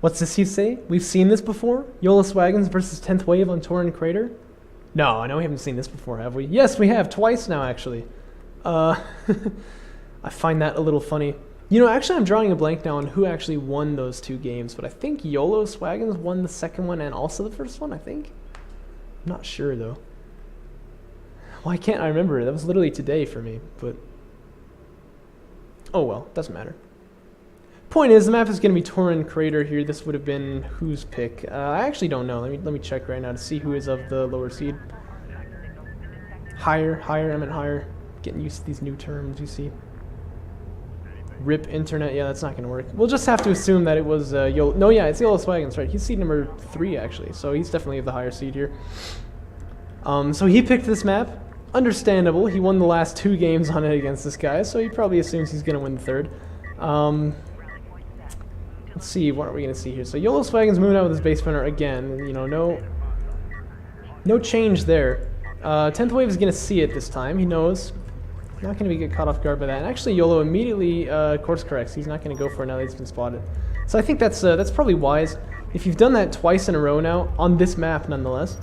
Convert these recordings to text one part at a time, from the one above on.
What's this he say? We've seen this before? YoloSwaggins versus 10th Wave on Torrent Crater? No, I know we haven't seen this before, have we? Yes, we have. Twice now, actually. I find that a little funny. You know, actually, I'm drawing a blank now on who actually won those two games, but I think YoloSwaggins won the second one and also the first one, I think. I'm not sure, though. Why can't I remember? That was literally today for me, but... oh well, doesn't matter. Point is, the map is going to be Torrent Crater here. This would have been whose pick? I actually don't know. Let me check right now to see who is of the lower seed. Higher, I meant higher. Getting used to these new terms, you see. RIP internet, yeah, that's not going to work. We'll just have to assume that it was no, yeah, it's YoloSwaggins, right? He's seed number 3, actually, so he's definitely of the higher seed here. So he picked this map. Understandable. He won the last 2 games on it against this guy, so he probably assumes he's going to win the third. Let's see, what are we going to see here? So YoloSwaggins moving out with his base spinner again. You know, no change there. 10th Wave is going to see it this time. He knows. Not going to get caught off guard by that. And actually, YOLO immediately course corrects. He's not going to go for it now that he's been spotted. So I think that's probably wise. If you've done that twice in a row now, on this map nonetheless,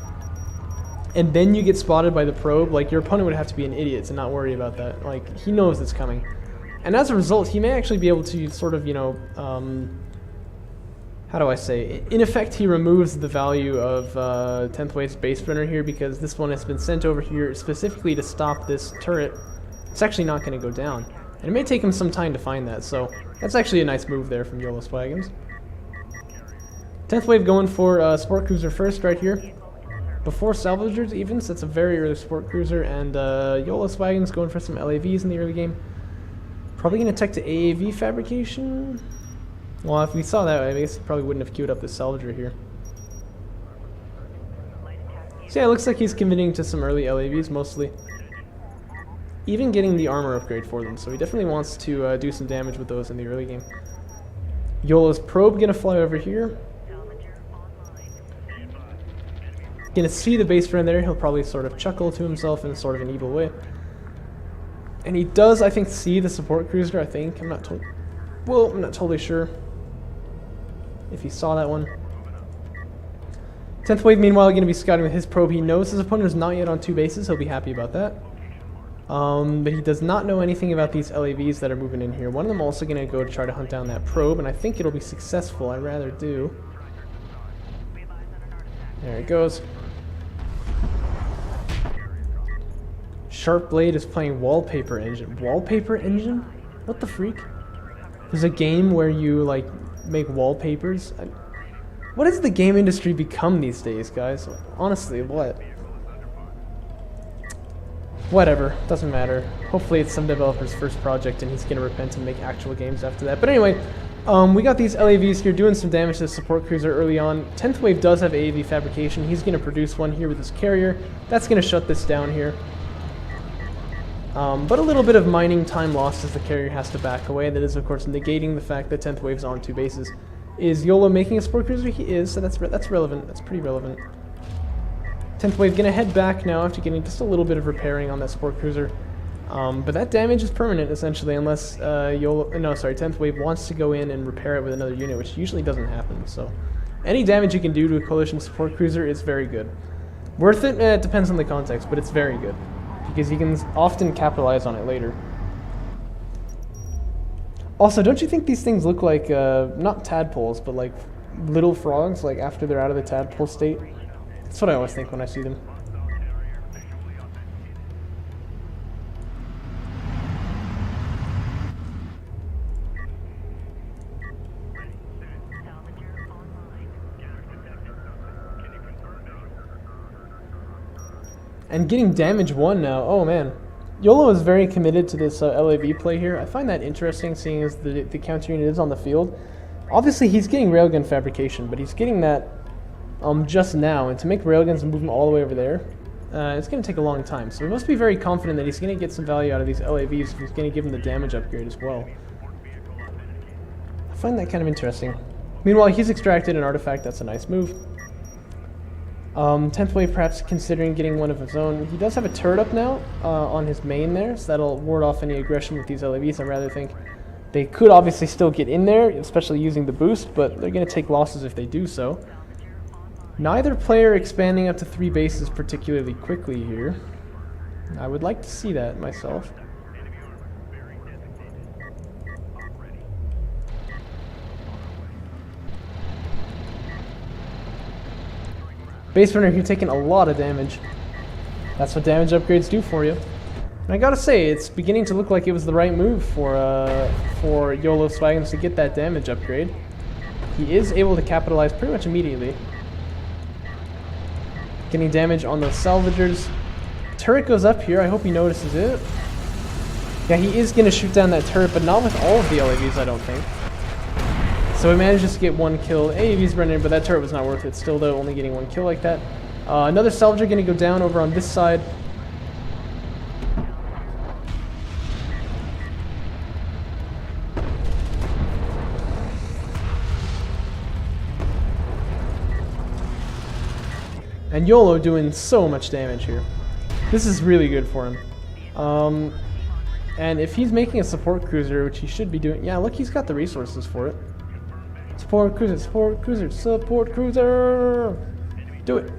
and then you get spotted by the probe, like, your opponent would have to be an idiot to not worry about that. Like, he knows it's coming. And as a result, he may actually be able to sort of, you know, how do I say? In effect, he removes the value of 10th Wave's base spinner here because this one has been sent over here specifically to stop this turret. It's actually not going to go down. And it may take him some time to find that, so that's actually a nice move there from YoloSwaggins. 10th Wave going for Sport Cruiser first right here. Before Salvagers even, so that's a very early Sport Cruiser, and YoloSwaggins going for some LAVs in the early game. Probably going to tech to AAV fabrication. Well, if we saw that, I guess he probably wouldn't have queued up the Salvager here. So yeah, it looks like he's committing to some early LAVs mostly. Even getting the armor upgrade for them, so he definitely wants to do some damage with those in the early game. YOLO's probe gonna fly over here. Gonna see the base friend there, he'll probably sort of chuckle to himself in sort of an evil way. And he does, I think, see the support cruiser, I think. I'm not totally sure if he saw that one. 10th Wave, meanwhile, going to be scouting with his probe. He knows his opponent is not yet on 2 bases. He'll be happy about that. But he does not know anything about these LAVs that are moving in here. One of them also going to go to try to hunt down that probe, and I think it'll be successful. I rather do. There it goes. Sharp Blade is playing Wallpaper Engine. Wallpaper Engine? What the freak? There's a game where you, like, make wallpapers? What has the game industry become these days, guys? Honestly, what? Whatever, doesn't matter. Hopefully it's some developer's first project and he's gonna repent and make actual games after that. But anyway, we got these LAVs here doing some damage to the support cruiser early on. 10th Wave does have AAV fabrication. He's gonna produce one here with his carrier. That's gonna shut this down here. But a little bit of mining time lost as the carrier has to back away. That is, of course, negating the fact that 10th Wave's on 2 bases. Is YOLO making a support cruiser? He is, so that's relevant. That's pretty relevant. 10th Wave gonna head back now after getting just a little bit of repairing on that support cruiser. But that damage is permanent, essentially, unless 10th Wave wants to go in and repair it with another unit, which usually doesn't happen. So any damage you can do to a Coalition support cruiser is very good. Worth it? It depends on the context, but it's very good. Because you can often capitalize on it later. Also, don't you think these things look like, not tadpoles, but like little frogs, like after they're out of the tadpole state? That's what I always think when I see them. And getting damage 1 now, oh man. YOLO is very committed to this LAV play here. I find that interesting, seeing as the counter unit is on the field. Obviously he's getting railgun fabrication, but he's getting that just now, and to make railguns and move them all the way over there, it's going to take a long time. So we must be very confident that he's going to get some value out of these LAVs if he's going to give him the damage upgrade as well. I find that kind of interesting. Meanwhile, he's extracted an artifact. That's a nice move. 10th Wave perhaps considering getting one of his own. He does have a turret up now on his main there, so that'll ward off any aggression with these LAVs, I rather think. They could obviously still get in there, especially using the boost, but they're going to take losses if they do so. Neither player expanding up to 3 bases particularly quickly here. I would like to see that myself. Base runner here taking a lot of damage. That's what damage upgrades do for you. And I gotta say, it's beginning to look like it was the right move for YoloSwaggins to get that damage upgrade. He is able to capitalize pretty much immediately. Getting damage on those salvagers. Turret goes up here, I hope he notices it. Yeah, he is gonna shoot down that turret, but not with all of the LAVs, I don't think. So he manages to get 1 kill. AAV's running, but that turret was not worth it still, though, only getting 1 kill like that. Another salvager gonna go down over on this side. And YOLO doing so much damage here. This is really good for him. And if he's making a support cruiser, which he should be doing, yeah, look, he's got the resources for it. Support cruiser, support cruiser, support cruiser! Do it.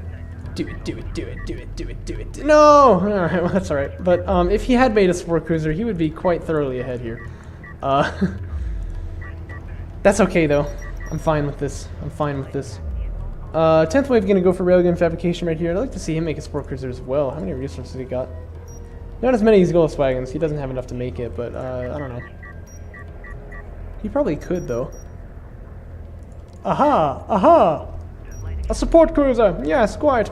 Do it, do it, do it, do it, do it, do it. No! Alright, well, that's alright. But if he had made a support cruiser, he would be quite thoroughly ahead here. That's okay, though. I'm fine with this. I'm fine with this. 10th wave gonna go for railgun fabrication right here. I'd like to see him make a support cruiser as well. How many resources he got? Not as many as YoloSwaggins. He doesn't have enough to make it, but I don't know. He probably could, though. Aha! Aha! A support cruiser! Yes, quite!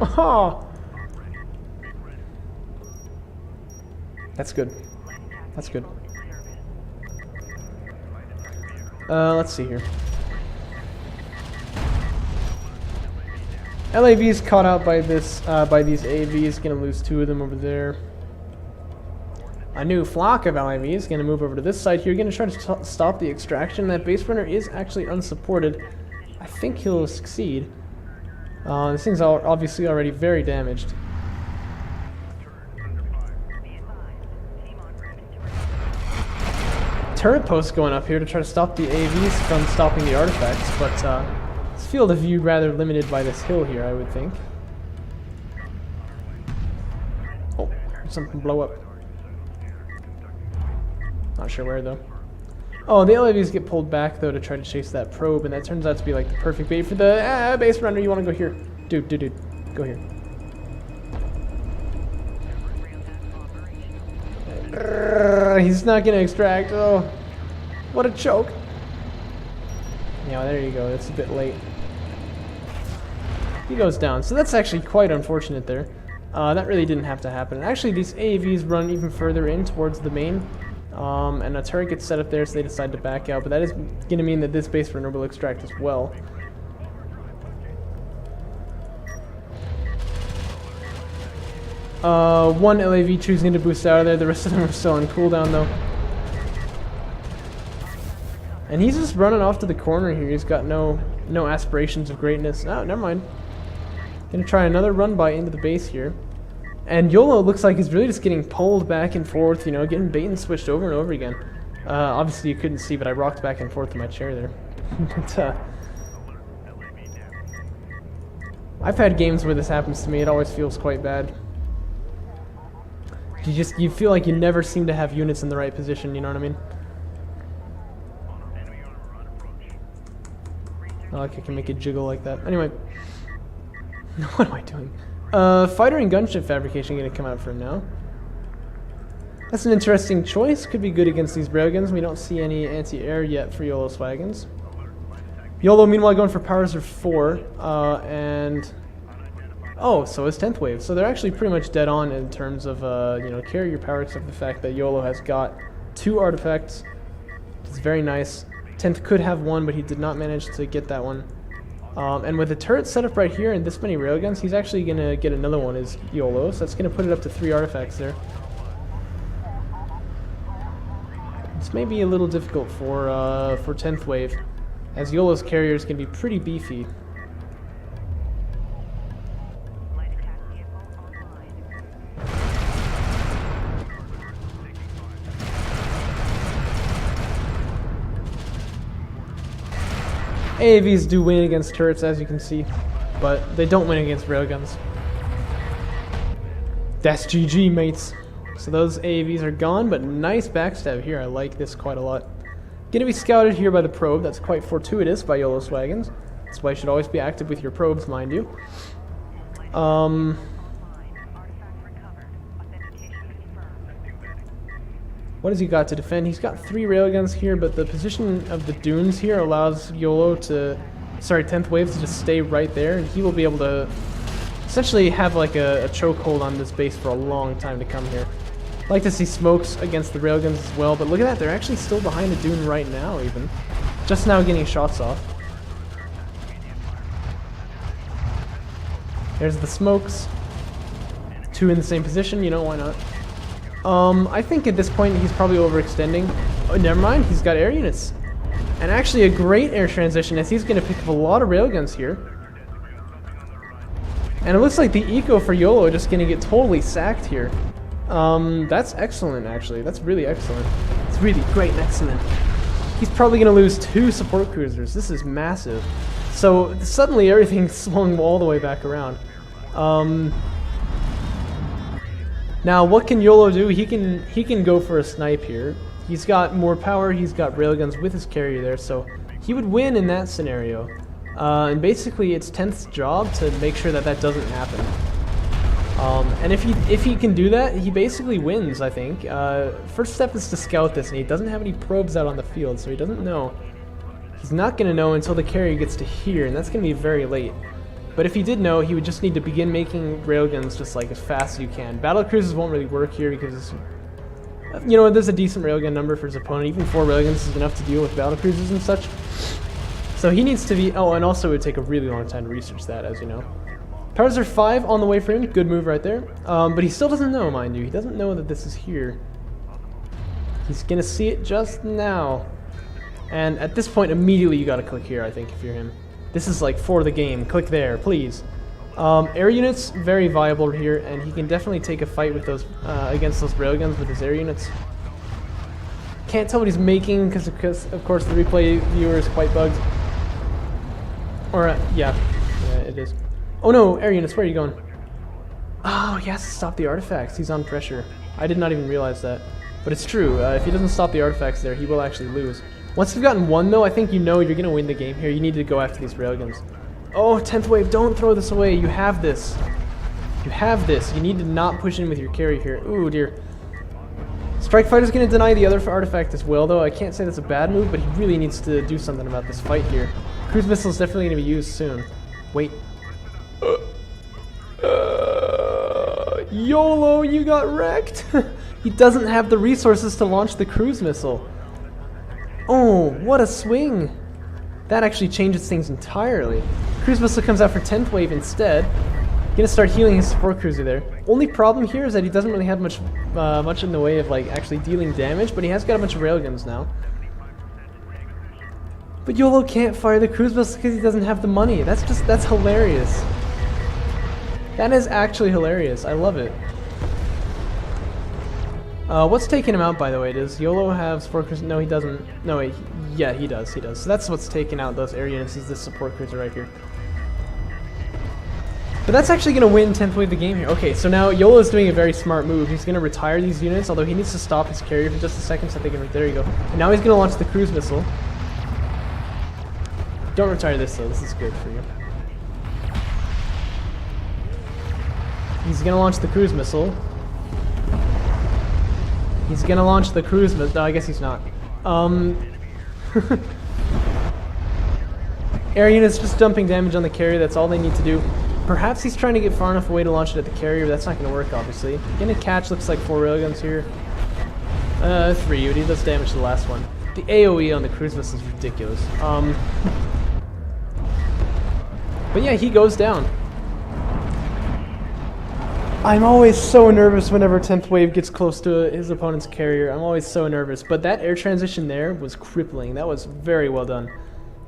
Aha! That's good. That's good. Let's see here. LAV is caught out by this, by these AVs. Gonna lose 2 of them over there. A new flock of LAVs gonna move over to this side here. Gonna try to stop the extraction. That base runner is actually unsupported. I think he'll succeed. This thing's obviously already very damaged. Turret post going up here to try to stop the AVs from stopping the artifacts, but this field of view rather limited by this hill here, I would think. Oh, heard something blow up. Not sure where though. Oh, the LAVs get pulled back though to try to chase that probe, and that turns out to be like the perfect bait for the base runner. You want to go here, dude, go here. He's not gonna extract. Oh, what a choke! Yeah, there you go. That's a bit late. He goes down. So that's actually quite unfortunate there. That really didn't have to happen. Actually, these AAVs run even further in towards the main. And a turret gets set up there, so they decide to back out. But that is going to mean that this base runner will extract as well. One LAV choosing to boost out of there. The rest of them are still on cooldown, though. And he's just running off to the corner here. He's got no aspirations of greatness. Oh, never mind. Gonna try another run by into the base here. And YOLO looks like he's really just getting pulled back and forth, you know, getting bait and switched over and over again. Obviously you couldn't see, but I rocked back and forth in my chair there. But, I've had games where this happens to me. It always feels quite bad. You feel like you never seem to have units in the right position, you know what I mean? Not like I can make it jiggle like that. Anyway. What am I doing? Fighter and gunship fabrication going to come out for him now. That's an interesting choice. Could be good against these railguns. We don't see any anti-air yet for YoloSwaggins. YOLO, meanwhile, going for powers of 4. And... oh, so is 10th wave. So they're actually pretty much dead on in terms of, you know, carrier power, except the fact that YOLO has got 2 artifacts. It's very nice. 10th could have 1, but he did not manage to get that one. And with the turret set up right here and this many railguns, he's actually going to get another one as YOLO, so that's going to put it up to 3 artifacts there. This may be a little difficult for 10th wave, as YOLO's carrier is going to be pretty beefy. AAVs do win against turrets, as you can see, but they don't win against railguns. That's GG, mates. So those AAVs are gone, but nice backstab here. I like this quite a lot. Gonna be scouted here by the probe. That's quite fortuitous by YoloSwaggins. That's why you should always be active with your probes, mind you. What has he got to defend? He's got 3 railguns here, but the position of the dunes here allows YOLO to, sorry, 10th Wave to just stay right there, and he will be able to essentially have like a chokehold on this base for a long time to come here. I like to see smokes against the railguns as well, but look at that, they're actually still behind the dune right now even. Just now getting shots off. There's the smokes. 2 in the same position, you know, why not? I think at this point he's probably overextending. Oh, never mind, he's got air units. And actually a great air transition as he's going to pick up a lot of railguns here. And it looks like the eco for YOLO just going to get totally sacked here. That's excellent actually, that's really excellent. It's really great and excellent. He's probably going to lose 2 support cruisers, this is massive. So suddenly everything swung all the way back around. Now, what can YOLO do? He can go for a snipe here. He's got more power, he's got railguns with his carrier there, so he would win in that scenario. And basically, it's 10th's job to make sure that that doesn't happen. And if he can do that, he basically wins, I think. First step is to scout this, and he doesn't have any probes out on the field, so he doesn't know. He's not going to know until the carrier gets to here, and that's going to be very late. But if he did know, he would just need to begin making railguns just like as fast as you can. Battle cruisers won't really work here because, you know, there's a decent railgun number for his opponent. Even 4 railguns is enough to deal with battle cruisers and such. So he needs to be, oh, and also it would take a really long time to research that, as you know. Powers are 5 on the way for him, good move right there. But he still doesn't know, mind you. He doesn't know that this is here. He's gonna see it just now. And at this point, immediately you gotta click here, I think, if you're him. This is like for the game. Click there, please. Air units, very viable here, and he can definitely take a fight with those against those railguns with his air units. Can't tell what he's making because of course the replay viewer is quite bugged. Or yeah, it is. Oh no, air units, where are you going? Oh, he has to stop the artifacts. He's on pressure. I did not even realize that, but it's true. If he doesn't stop the artifacts there, he will actually lose. Once you've gotten 1 though, I think you know you're going to win the game here. You need to go after these railguns. Oh, 10th Wave, don't throw this away. You have this. You have this. You need to not push in with your carry here. Ooh, dear. Strike Fighter's going to deny the other artifact as well, though. I can't say that's a bad move, but he really needs to do something about this fight here. Cruise missile is definitely going to be used soon. Wait. YOLO, you got wrecked. He doesn't have the resources to launch the cruise missile. Oh, what a swing! That actually changes things entirely. Cruise missile comes out for 10th Wave instead. Gonna start healing his support cruiser there. Only problem here is that he doesn't really have much in the way of like actually dealing damage, but he has got a bunch of railguns now. But YOLO can't fire the cruise missile because he doesn't have the money. That's hilarious. That is actually hilarious. I love it. What's taking him out, by the way? Does YOLO have support cruiser? No, he doesn't. No, wait. Yeah, he does. He does. So that's what's taking out those air units, is this support cruiser right here. But that's actually going to win 10th Wave the game here. Okay, so now YOLO is doing a very smart move. He's going to retire these units, although he needs to stop his carrier for just a second so they can... There you go. And now he's going to launch the cruise missile. Don't retire this, though. This is good for you. He's going to launch the cruise missile. He's gonna launch the cruise missile. No, I guess he's not. Air units just dumping damage on the carrier. That's all they need to do. Perhaps he's trying to get far enough away to launch it at the carrier, but that's not gonna work, obviously. Gonna catch, looks like 4 railguns here. 3, but he does damage to the last one. The AoE on the cruise missile is ridiculous. But yeah, he goes down. I'm always so nervous whenever 10th Wave gets close to his opponent's carrier. I'm always so nervous. But that air transition there was crippling. That was very well done.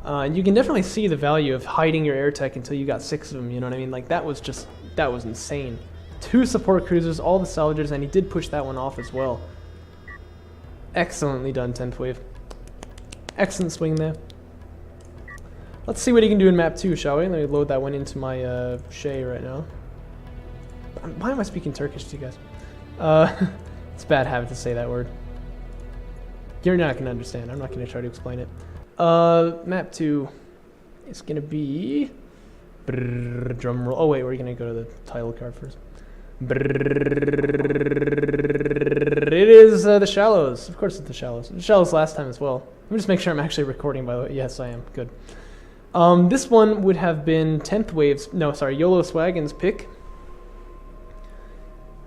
And you can definitely see the value of hiding your air tech until you got 6 of them, you know what I mean? Like, that was insane. 2 support cruisers, all the salvagers, and he did push that one off as well. Excellently done, 10th Wave. Excellent swing there. Let's see what he can do in map 2, shall we? Let me load that one into my Shay right now. Why am I speaking Turkish to you guys? It's a bad habit to say that word. You're not going to understand. I'm not going to try to explain it. Map 2 is going to be... drum roll. Oh wait, we're going to go to the title card first. It is The Shallows. Of course it's The Shallows. The Shallows last time as well. Let me just make sure I'm actually recording, by the way. Yes, I am. Good. This one would have been 10th Wave's... No, sorry, YoloSwaggins' pick.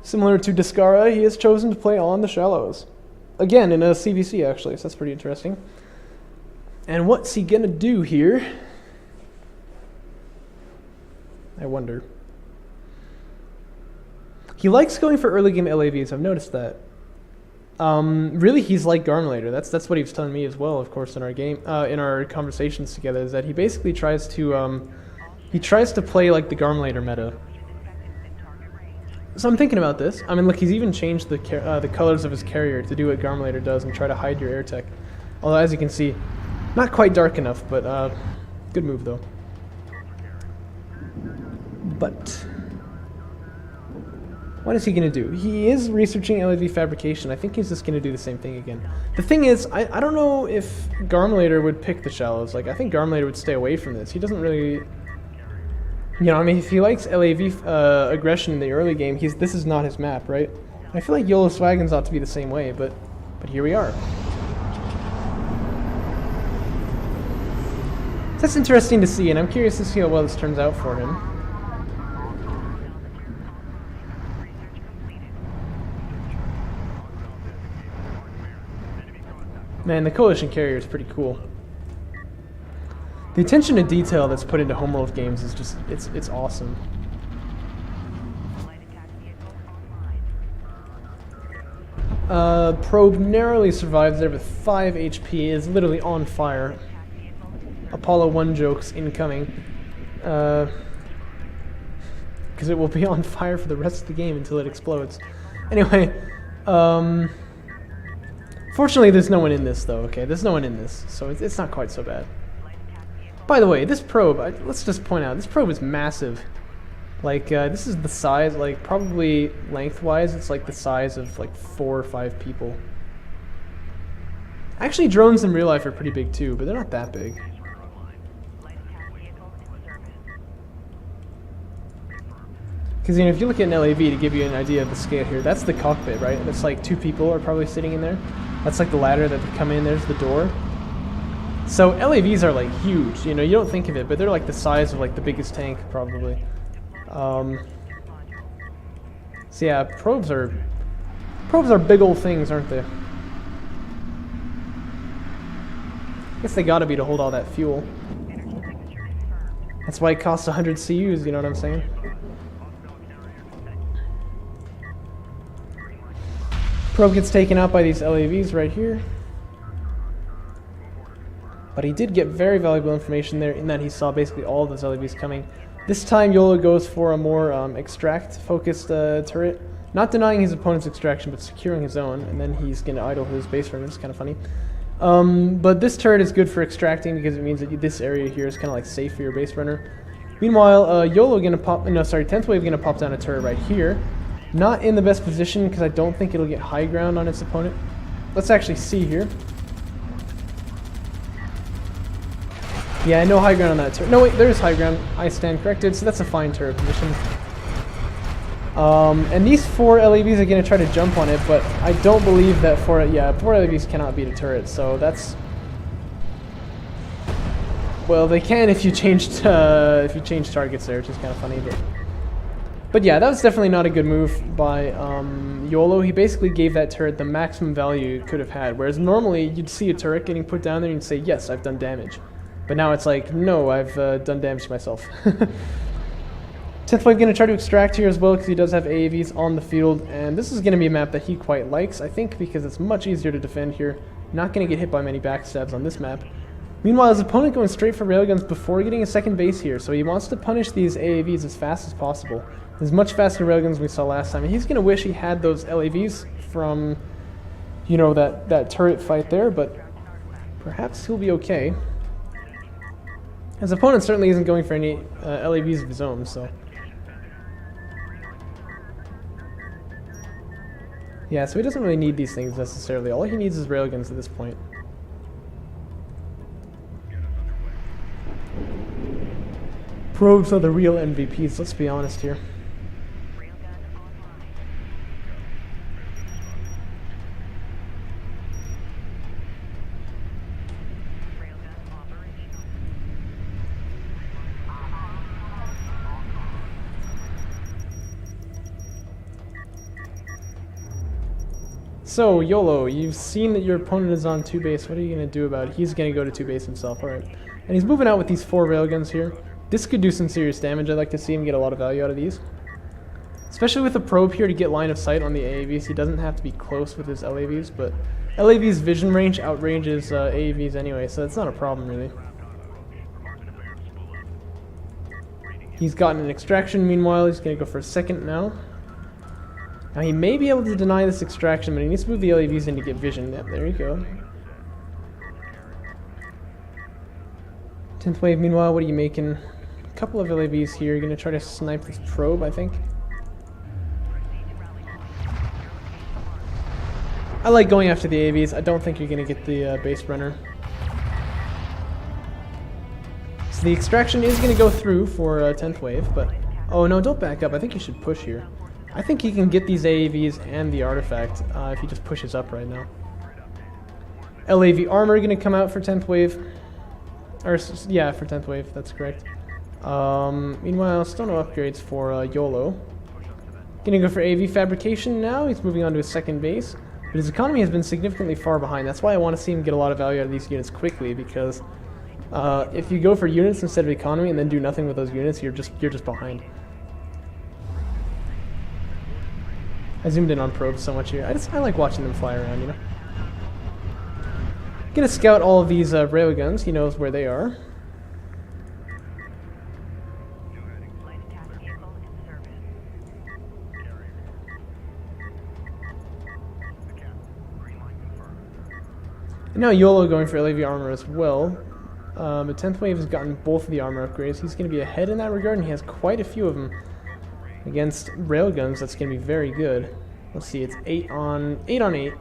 Similar to Descara, he has chosen to play on The Shallows. Again, in a CVC, actually, so that's pretty interesting. And what's he gonna do here? I wonder. He likes going for early game LAVs, I've noticed that. Really, he's like Garmulator. That's what he was telling me as well, of course, in our game, in our conversations together, is that he basically tries to play like the Garmulator meta. So I'm thinking about this. I mean, look, he's even changed the colors of his carrier to do what Garmulator does and try to hide your air tech. Although, as you can see, not quite dark enough, but good move though. But what is he going to do? He is researching LAV fabrication. I think he's just going to do the same thing again. The thing is, I don't know if Garmulator would pick the Shallows. Like, I think Garmulator would stay away from this. He doesn't really... You know, I mean, if he likes LAV aggression in the early game, this is not his map, right? I feel like YoloSwaggins ought to be the same way, but here we are. That's interesting to see, and I'm curious to see how well this turns out for him. Man, the Coalition carrier is pretty cool. The attention to detail that's put into homeworld games is just, it's awesome. Probe narrowly survives there with 5 HP, is literally on fire. Apollo 1 jokes incoming. Because it will be on fire for the rest of the game until it explodes. Anyway, fortunately there's no one in this though, okay? There's no one in this, so it's not quite so bad. By the way, this probe, let's just point out, this probe is massive. Like, this is the size, like, probably lengthwise, it's like the size of, like, 4 or 5 people. Actually, drones in real life are pretty big too, but they're not that big. Because, you know, if you look at an LAV to give you an idea of the scale here, that's the cockpit, right? That's like 2 people are probably sitting in there. That's like the ladder that they come in, there's the door. So LAVs are like huge, you know, you don't think of it, but they're like the size of like the biggest tank probably. So yeah, probes are big old things, aren't they? I guess they gotta be to hold all that fuel. That's why it costs 100 CUs, you know what I'm saying? Probe gets taken out by these LAVs right here. But he did get very valuable information there in that he saw basically all of those LAVs coming. This time Yolo goes for a more extract-focused turret. Not denying his opponent's extraction, but securing his own. And then he's going to idle his base runner. It's kind of funny. But this turret is good for extracting because it means that this area here is kind of like safe for your base runner. Meanwhile, Yolo going to pop... No, sorry, 10th Wave going to pop down a turret right here. Not in the best position because I don't think it'll get high ground on its opponent. Let's actually see here. Yeah, no high ground on that turret. No, wait, there is high ground. I stand corrected, so that's a fine turret position. And these 4 LAVs are going to try to jump on it, but I don't believe that 4 LAVs cannot beat a turret, so that's... Well, they can if you change targets there, which is kind of funny, but yeah, that was definitely not a good move by Yolo. He basically gave that turret the maximum value it could have had, whereas normally you'd see a turret getting put down there and you'd say, yes, I've done damage. But now it's like, no, I've done damage to myself. 10th Wave going to try to extract here as well because he does have AAVs on the field. And this is going to be a map that he quite likes, I think, because it's much easier to defend here. Not going to get hit by many backstabs on this map. Meanwhile, his opponent going straight for railguns before getting a second base here. So he wants to punish these AAVs as fast as possible. There's much faster railguns than we saw last time. And he's going to wish he had those LAVs from, you know, that turret fight there. But perhaps he'll be okay. His opponent certainly isn't going for any LAVs of his own, so... Yeah, so he doesn't really need these things necessarily. All he needs is railguns at this point. Probes are the real MVPs, let's be honest here. So, YOLO, you've seen that your opponent is on 2 base. What are you going to do about it? He's going to go to 2 base himself. Alright. And he's moving out with these 4 railguns here. This could do some serious damage. I'd like to see him get a lot of value out of these. Especially with the probe here to get line of sight on the AAVs. He doesn't have to be close with his LAVs, but LAV's vision range outranges AAVs anyway, so that's not a problem really. He's gotten an extraction meanwhile. He's going to go for a second now. Now he may be able to deny this extraction, but he needs to move the LAVs in to get vision. Yep, there you go. 10th wave meanwhile, what are you making? A couple of LAVs here. You're going to try to snipe this probe, I think. I like going after the AVs. I don't think you're going to get the base runner. So the extraction is going to go through for 10th wave, but... Oh no, don't back up. I think you should push here. I think he can get these AAVs and the artifact if he just pushes up right now. LAV armor going to come out for 10th wave. Or, yeah, for 10th wave, that's correct. Meanwhile, still no upgrades for YOLO. Going to go for AV fabrication now. He's moving on to his second base. But his economy has been significantly far behind. That's why I want to see him get a lot of value out of these units quickly, because if you go for units instead of economy and then do nothing with those units, you're just behind. I zoomed in on probes so much here. I like watching them fly around, you know. Gonna scout all of these railguns. He knows where they are. And now YOLO going for LAV armor as well. But 10th wave has gotten both of the armor upgrades. He's going to be ahead in that regard, and he has quite a few of them. Against railguns, that's going to be very good. Let's see, it's 8 on 8.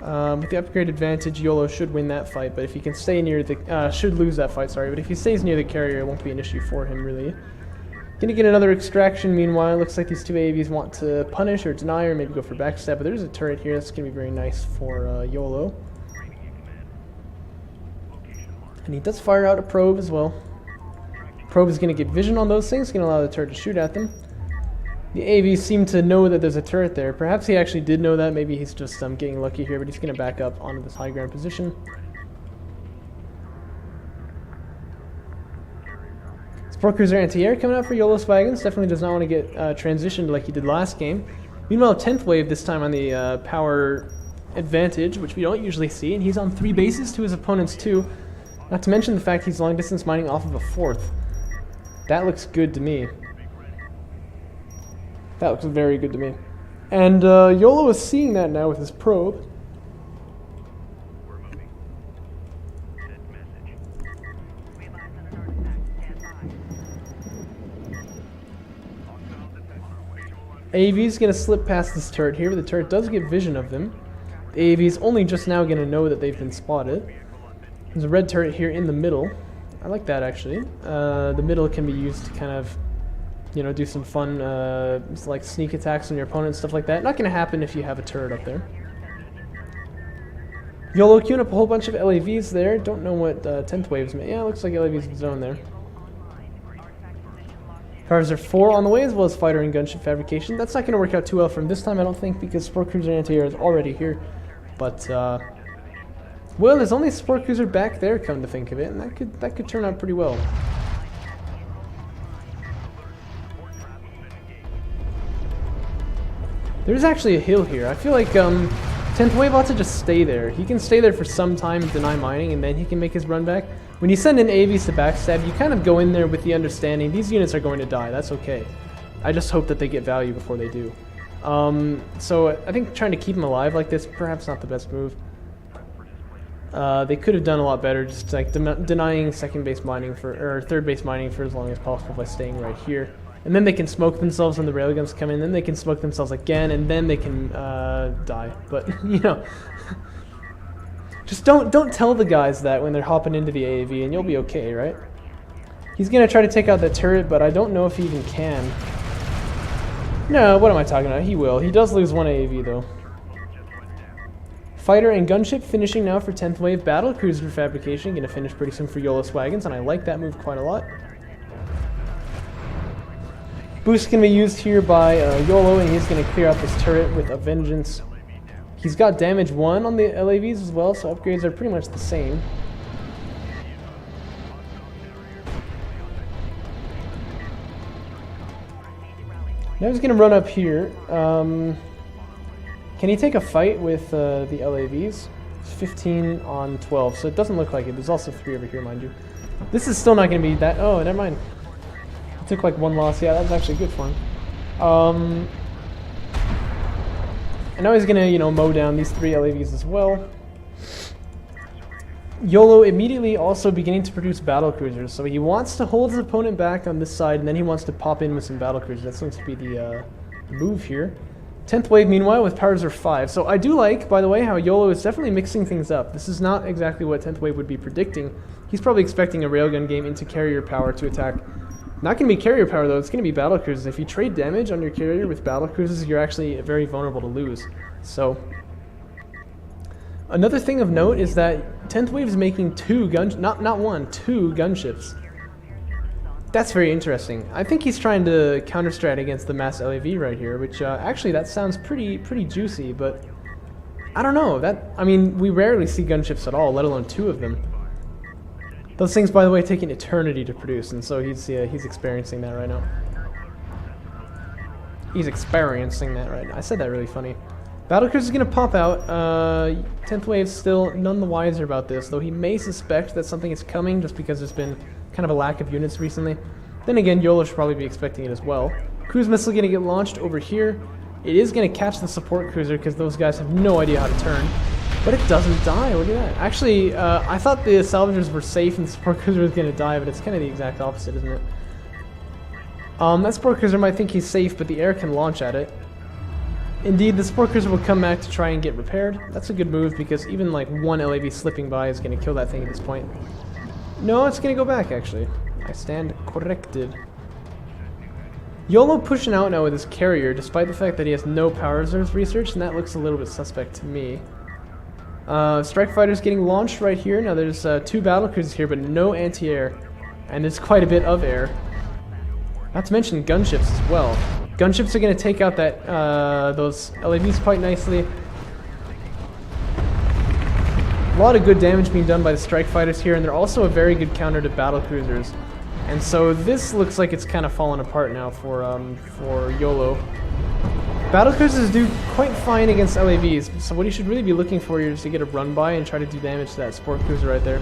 With the upgrade advantage, YOLO should win that fight, but if he can stay near the... should lose that fight, sorry. But if he stays near the carrier, it won't be an issue for him, really. Gonna get another extraction, meanwhile. Looks like these 2 AVs want to punish or deny or maybe go for backstab, but there's a turret here. That's gonna be very nice for YOLO. And he does fire out a probe as well. Probe is gonna get vision on those things, gonna allow the turret to shoot at them. The AVs seem to know that there's a turret there. Perhaps he actually did know that. Maybe he's just getting lucky here, but he's going to back up onto this high ground position. Support Cruiser Anti-Air coming out for YoloSwaggins. Definitely does not want to get transitioned like he did last game. Meanwhile, 10th wave this time on the power advantage, which we don't usually see. And he's on 3 bases to his opponent's 2. Not to mention the fact he's long distance mining off of a 4th. That looks good to me. That looks very good to me. And YOLO is seeing that now with his probe. AV is going to slip past this turret here, but the turret does get vision of them. The AV is only just now going to know that they've been spotted. There's a red turret here in the middle. I like that, actually. The middle can be used to kind of, you know, do some fun, like sneak attacks on your opponent, stuff like that. Not going to happen if you have a turret up there. YOLO queuing up a whole bunch of LAVs there. Don't know what 10th waves meant. Yeah, looks like LAVs in zone there. Cars are 4 on the way, as well as fighter and gunship fabrication. That's not going to work out too well for him this time, I don't think, because Support Cruiser Anti-Air is already here. But, well, there's only a Support Cruiser back there, come to think of it, and that could turn out pretty well. There's actually a hill here. I feel like 10th wave ought to just stay there. He can stay there for some time and deny mining, and then he can make his run back. When you send in AVs to backstab, you kind of go in there with the understanding these units are going to die. That's okay. I just hope that they get value before they do. So I think trying to keep them alive like this, perhaps not the best move. They could have done a lot better, just like denying second base mining or third base mining for as long as possible by staying right here. And then they can smoke themselves when the railguns come in, then they can smoke themselves again, and then they can die. But, you know, just don't tell the guys that when they're hopping into the AAV, and you'll be okay, right? He's going to try to take out that turret, but I don't know if he even can. No, what am I talking about? He will. He does lose one AAV, though. Fighter and gunship finishing now for 10th wave. Battle cruiser fabrication going to finish pretty soon for YoloSwaggins, and I like that move quite a lot. Boost can be used here by YOLO, and he's going to clear out this turret with a vengeance. He's got damage 1 on the LAVs as well, so upgrades are pretty much the same. Now he's going to run up here. Can he take a fight with the LAVs? It's 15 on 12, so it doesn't look like it. There's also 3 over here, mind you. This is still not going to be that... Oh, never mind. He took like 1 loss. Yeah, that's actually good for him. And now he's going to, you know, mow down these 3 LAVs as well. YOLO immediately also beginning to produce battle cruisers, so he wants to hold his opponent back on this side, and then he wants to pop in with some battle cruisers. That seems to be the move here. 10th wave, meanwhile, with powers of 5. So I do like, by the way, how YOLO is definitely mixing things up. This is not exactly what 10th wave would be predicting. He's probably expecting a railgun game into carrier power to attack. Not going to be carrier power, though. It's going to be battle cruisers. If you trade damage on your carrier with battle cruisers, you're actually very vulnerable to lose. So... Another thing of note is that 10th wave is making 2 not 1, 2 gunships. That's very interesting. I think he's trying to counter-strat against the mass LAV right here, which actually that sounds pretty juicy, but I don't know. I mean, we rarely see gunships at all, let alone 2 of them. Those things, by the way, take an eternity to produce, and so he's experiencing that right now. He's experiencing that right now. I said that really funny. Battlecruiser is going to pop out. 10th wave still none the wiser about this, though he may suspect that something is coming just because there's been kind of a lack of units recently. Then again, YOLO should probably be expecting it as well. Cruise missile going to get launched over here. It is going to catch the support cruiser because those guys have no idea how to turn. But it doesn't die. Look at that. Actually, I thought the salvagers were safe and the support cruiser was going to die, but it's kind of the exact opposite, isn't it? That support cruiser might think he's safe, but the air can launch at it. Indeed, the support cruiser will come back to try and get repaired. That's a good move because even like 1 LAV slipping by is going to kill that thing at this point. No, it's going to go back actually. I stand corrected. YOLO pushing out now with his carrier despite the fact that he has no power reserves research, and that looks a little bit suspect to me. Strike fighters getting launched right here. Now there's 2 battle cruisers here but no anti-air, and there's quite a bit of air. Not to mention gunships as well. Gunships are going to take out that those LAVs quite nicely. A lot of good damage being done by the strike fighters here, and they're also a very good counter to battle cruisers. And so this looks like it's kind of fallen apart now for YOLO. Battle cruisers do quite fine against LAVs, so what you should really be looking for here is to get a run by and try to do damage to that support cruiser right there.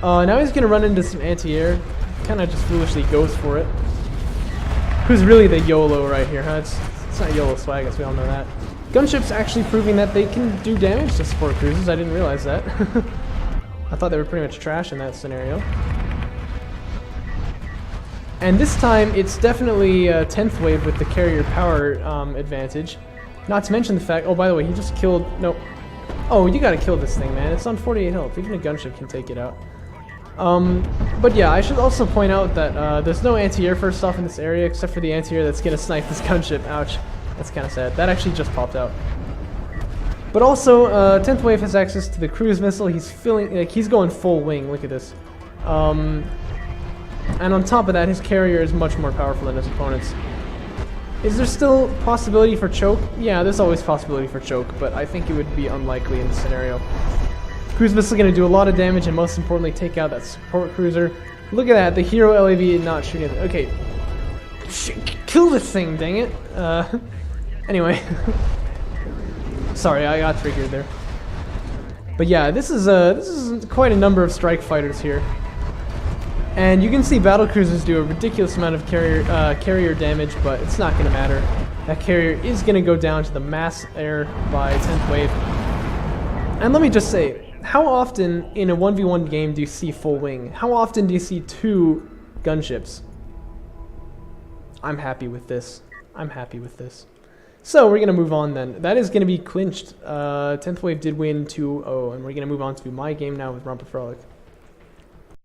Now he's going to run into some anti-air. Kind of just foolishly goes for it. Who's really the YOLO right here, huh? It's not YoloSwaggins, we all know that. Gunships actually proving that they can do damage to support cruisers. I didn't realize that. I thought they were pretty much trash in that scenario. And this time, it's definitely 10th wave with the carrier power advantage. Not to mention the fact... Oh, by the way, he just killed... No. Oh, you gotta kill this thing, man. It's on 48 health. Even a gunship can take it out. But yeah, I should also point out that there's no anti-air first off in this area, except for the anti-air that's gonna snipe this gunship. Ouch. That's kind of sad. That actually just popped out. But also, 10th wave has access to the cruise missile. He's he's going full wing. Look at this. And on top of that, his carrier is much more powerful than his opponent's. Is there still possibility for choke? Yeah, there's always possibility for choke, but I think it would be unlikely in this scenario. Cruise missile going to do a lot of damage and most importantly take out that support cruiser. Look at that, the hero LAV not shooting it. Okay. Kill this thing, dang it. Anyway. Sorry, I got triggered there. But yeah, this is quite a number of strike fighters here. And you can see battle cruisers do a ridiculous amount of carrier damage, but it's not going to matter. That carrier is going to go down to the mass air by 10th wave. And let me just say, how often in a 1v1 game do you see full wing? How often do you see 2 gunships? I'm happy with this. I'm happy with this. So we're going to move on then. That is going to be clinched. 10th wave did win 2-0, and we're going to move on to my game now with Romper Frolic.